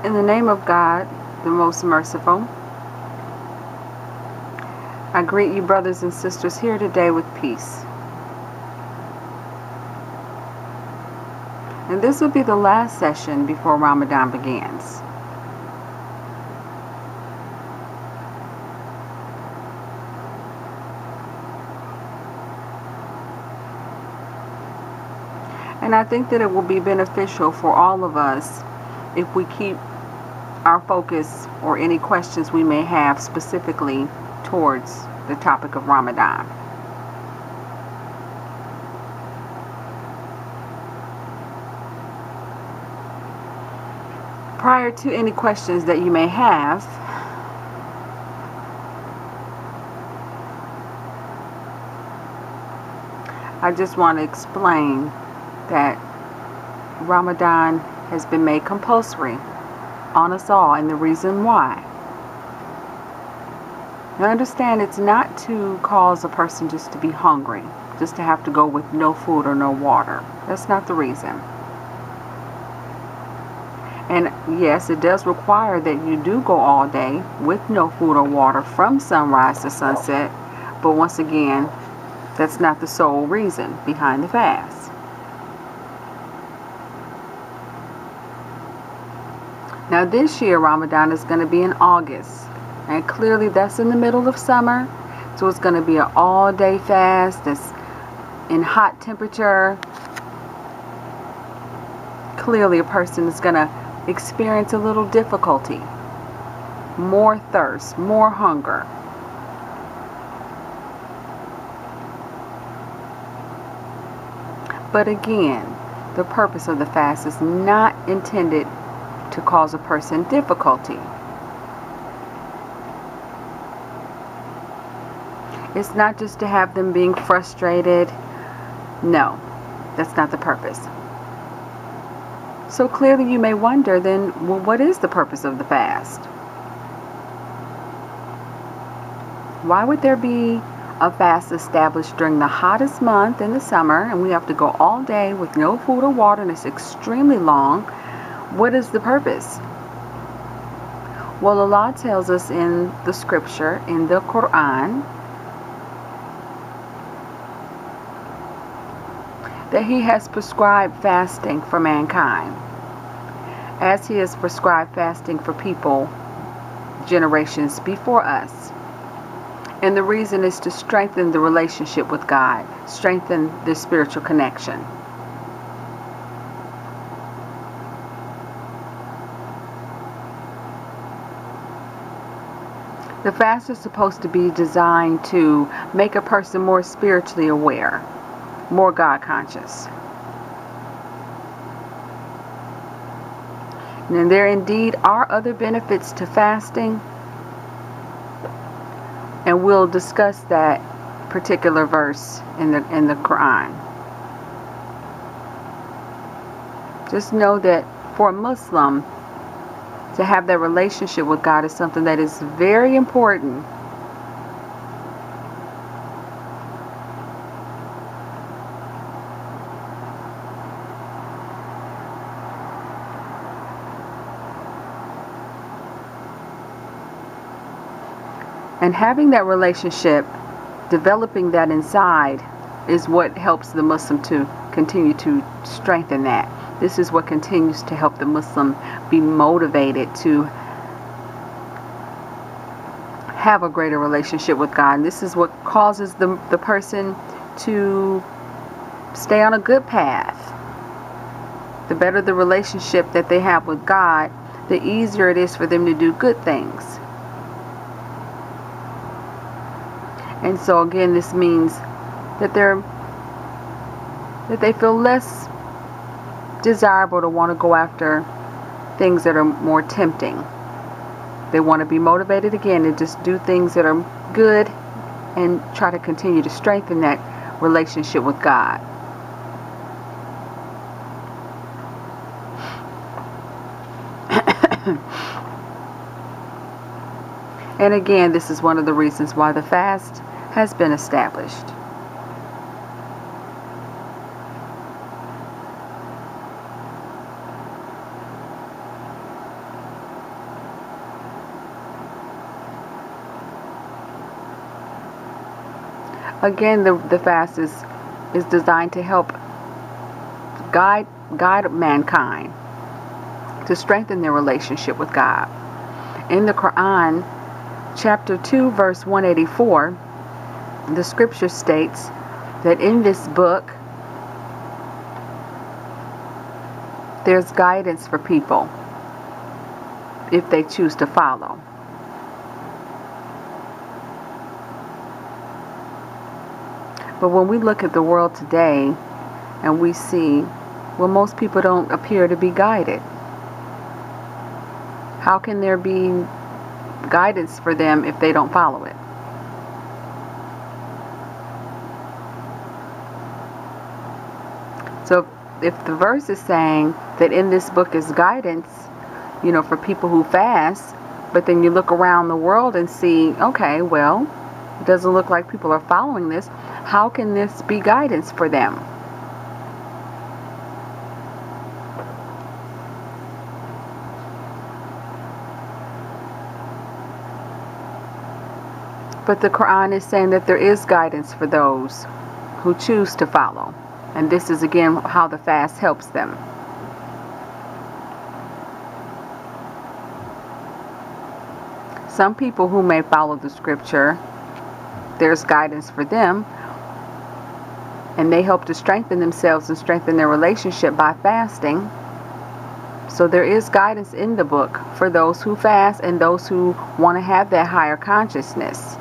In the name of God, the most merciful, I greet you, brothers and sisters, here today with peace. And this will be the last session before Ramadan begins. And I think that it will be beneficial for all of us if we keep our focus or any questions we may have specifically towards the topic of Ramadan. Prior to any questions that you may have, I just want to explain that Ramadan has been made compulsory on us all, and the reason why. Now understand, it's not to cause a person just to be hungry, just to have to go with no food or no water. That's not the reason. And yes, it does require that you do go all day with no food or water from sunrise to sunset, but once again, that's not the sole reason behind the fast. Now this year Ramadan is going to be in August, and clearly that's in the middle of summer, so it's going to be an all-day fast that's in hot temperature. Clearly a person is going to experience a little difficulty, more thirst, more hunger. But again, the purpose of the fast is not intended to cause a person difficulty. It's not just to have them being frustrated. No, that's not the purpose. So clearly you may wonder then, well, what is the purpose of the fast? Why would there be a fast established during the hottest month in the summer, and we have to go all day with no food or water, and it's extremely long? What is the purpose? Well, Allah tells us in the scripture, in the Quran, that He has prescribed fasting for mankind, as He has prescribed fasting for people generations before us. And the reason is to strengthen the relationship with God, strengthen the spiritual connection. The fast is supposed to be designed to make a person more spiritually aware, more God conscious. And there indeed are other benefits to fasting, and we'll discuss that particular verse in the Quran. Just know that for a Muslim, to have that relationship with God is something that is very important. And having that relationship, developing that inside, is what helps the Muslim to continue to strengthen that. This is what continues to help the Muslim be motivated to have a greater relationship with God. And this is what causes the person to stay on a good path. The better the relationship that they have with God, the easier it is for them to do good things. And so again, this means that they feel less desirable to want to go after things that are more tempting. They want to be motivated again to just do things that are good and try to continue to strengthen that relationship with God. And again, this is one of the reasons why the fast has been established. Again, the fast is designed to help guide mankind to strengthen their relationship with God. In the Quran, chapter 2, verse 184, the scripture states that in this book there's guidance for people if they choose to follow. But when we look at the world today and we see, well, most people don't appear to be guided. How can there be guidance for them if they don't follow it? So if the verse is saying that in this book is guidance, for people who fast, but then you look around the world and see, okay, well, it doesn't look like people are following this. How can this be guidance for them? But the Quran is saying that there is guidance for those who choose to follow. And this is again how the fast helps them. Some people who may follow the scripture, there's guidance for them, and they help to strengthen themselves and strengthen their relationship by fasting. So there is guidance in the book for those who fast and those who want to have that higher consciousness.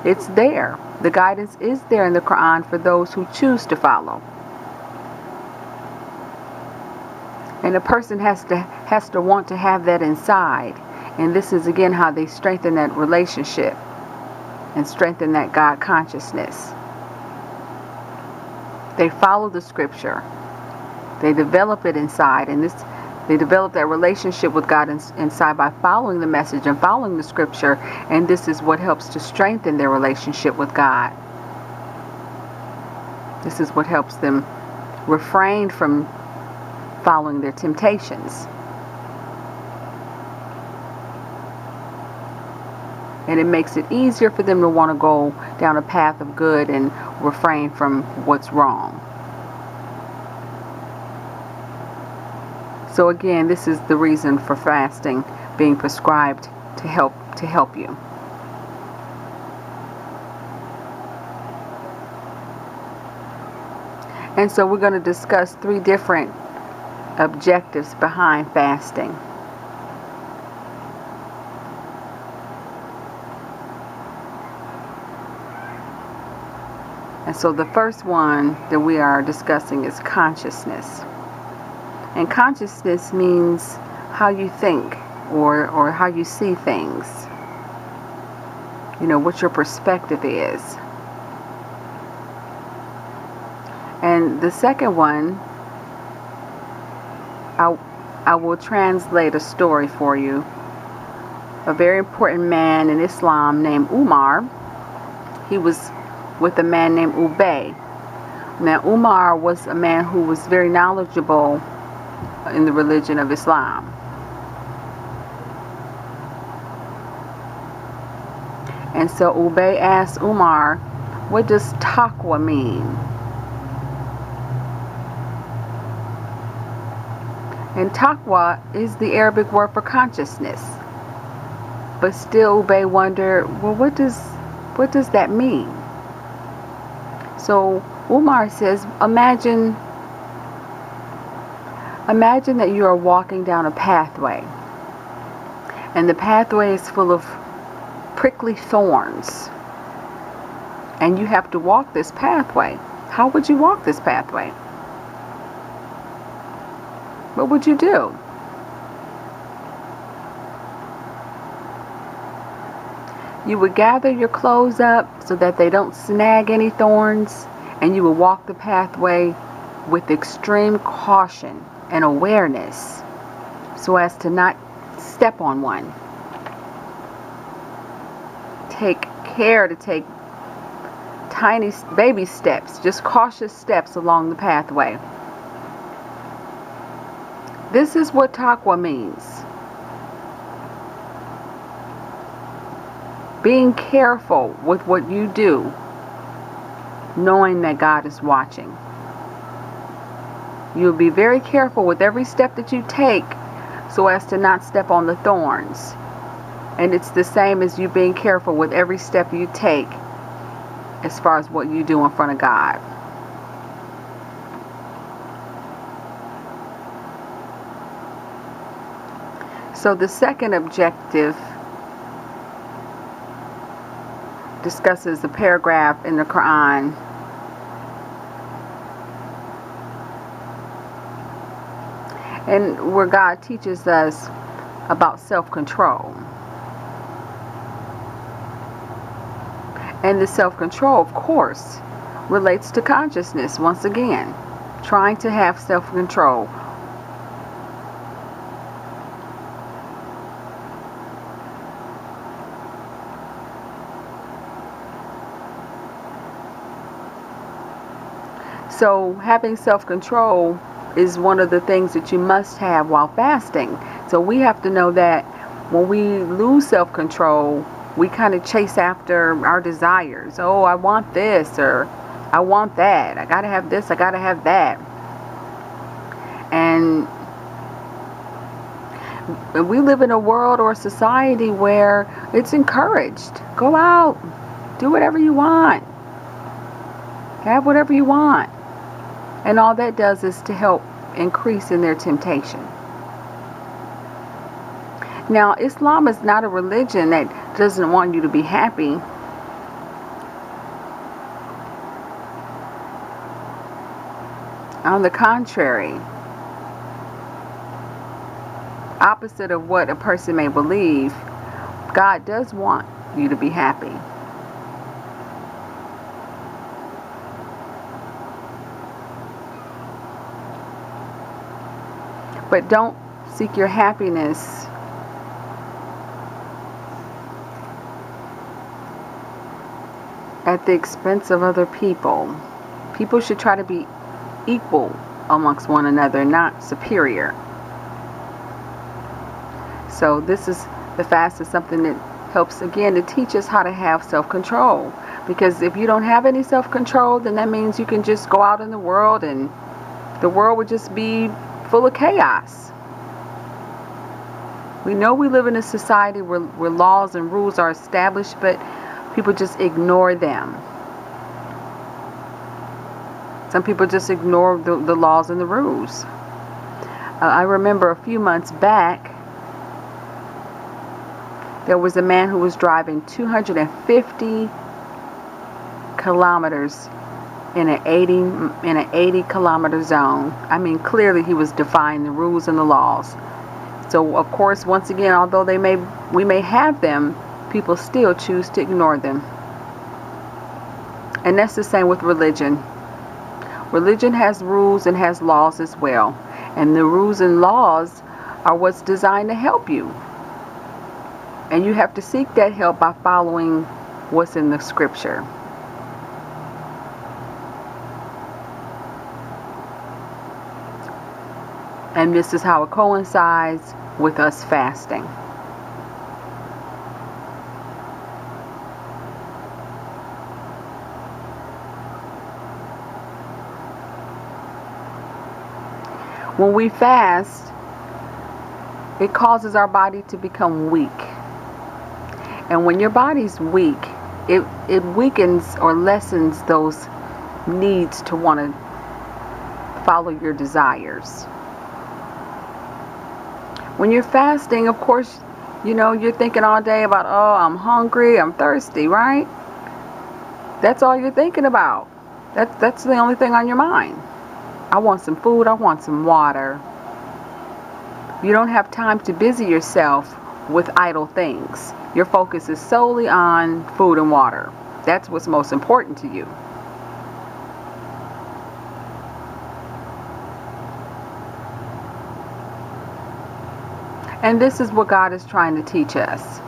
It's there. The guidance is there in the Quran for those who choose to follow. And a person has to want to have that inside. And this is again how they strengthen that relationship and strengthen that God consciousness. They follow the scripture. They develop it inside, and they develop that relationship with God inside by following the message and following the scripture, and this is what helps to strengthen their relationship with God. This is what helps them refrain from following their temptations. And it makes it easier for them to want to go down a path of good and refrain from what's wrong. So again, this is the reason for fasting being prescribed to help you. And so we're going to discuss 3 different objectives behind fasting. And so the first one that we are discussing is consciousness. And consciousness means how you think or how you see things. What your perspective is. And the second one, I will translate a story for you. A very important man in Islam named Umar. He was with a man named Ubay. Now Umar was a man who was very knowledgeable in the religion of Islam. And so Ubay asked Umar, what does taqwa mean? And taqwa is the Arabic word for consciousness. But still Ubay wondered, well, what does that mean? So Umar says, imagine that you are walking down a pathway, and the pathway is full of prickly thorns, and you have to walk this pathway. How would you walk this pathway? What would you do? You would gather your clothes up so that they don't snag any thorns, and you would walk the pathway with extreme caution and awareness so as to not step on one. Take care to take tiny baby steps, just cautious steps along the pathway. This is what taqwa means. being careful with what you do, knowing that God is watching. You'll be very careful with every step that you take so as to not step on the thorns. And it's the same as you being careful with every step you take as far as what you do in front of God. So the second objective discusses the paragraph in the Quran and where God teaches us about self-control. And the self-control, of course, relates to consciousness once again. Trying to have self-control. So having self-control is one of the things that you must have while fasting. So we have to know that when we lose self-control, we kind of chase after our desires. Oh, I want this, or I want that. I gotta have this, I gotta have that. And we live in a world or a society where it's encouraged. Go out, do whatever you want, have whatever you want. And all that does is to help increase in their temptation. Now, Islam is not a religion that doesn't want you to be happy. On the contrary, opposite of what a person may believe, God does want you to be happy. But don't seek your happiness at the expense of other people. People should try to be equal amongst one another, not superior. So this is, the fast is something that helps again to teach us how to have self-control. Because if you don't have any self-control, then that means you can just go out in the world and the world would just be full of chaos. We know we live in a society where laws and rules are established, but people just ignore them. Some people just ignore the laws and the rules. I remember a few months back, there was a man who was driving 250 kilometers in an 80 kilometer zone. I mean, clearly he was defying the rules and the laws. So of course, once again, although we may have them, people still choose to ignore them. And that's the same with religion. Religion has rules and has laws as well. And the rules and laws are what's designed to help you. And you have to seek that help by following what's in the scripture. And this is how it coincides with us fasting. When we fast, it causes our body to become weak. And when your body's weak, it weakens or lessens those needs to want to follow your desires. When you're fasting, of course, you know, you're thinking all day about, oh, I'm hungry, I'm thirsty, right? That's all you're thinking about. That's the only thing on your mind. I want some food, I want some water. You don't have time to busy yourself with idle things. Your focus is solely on food and water. That's what's most important to you. And this is what God is trying to teach us.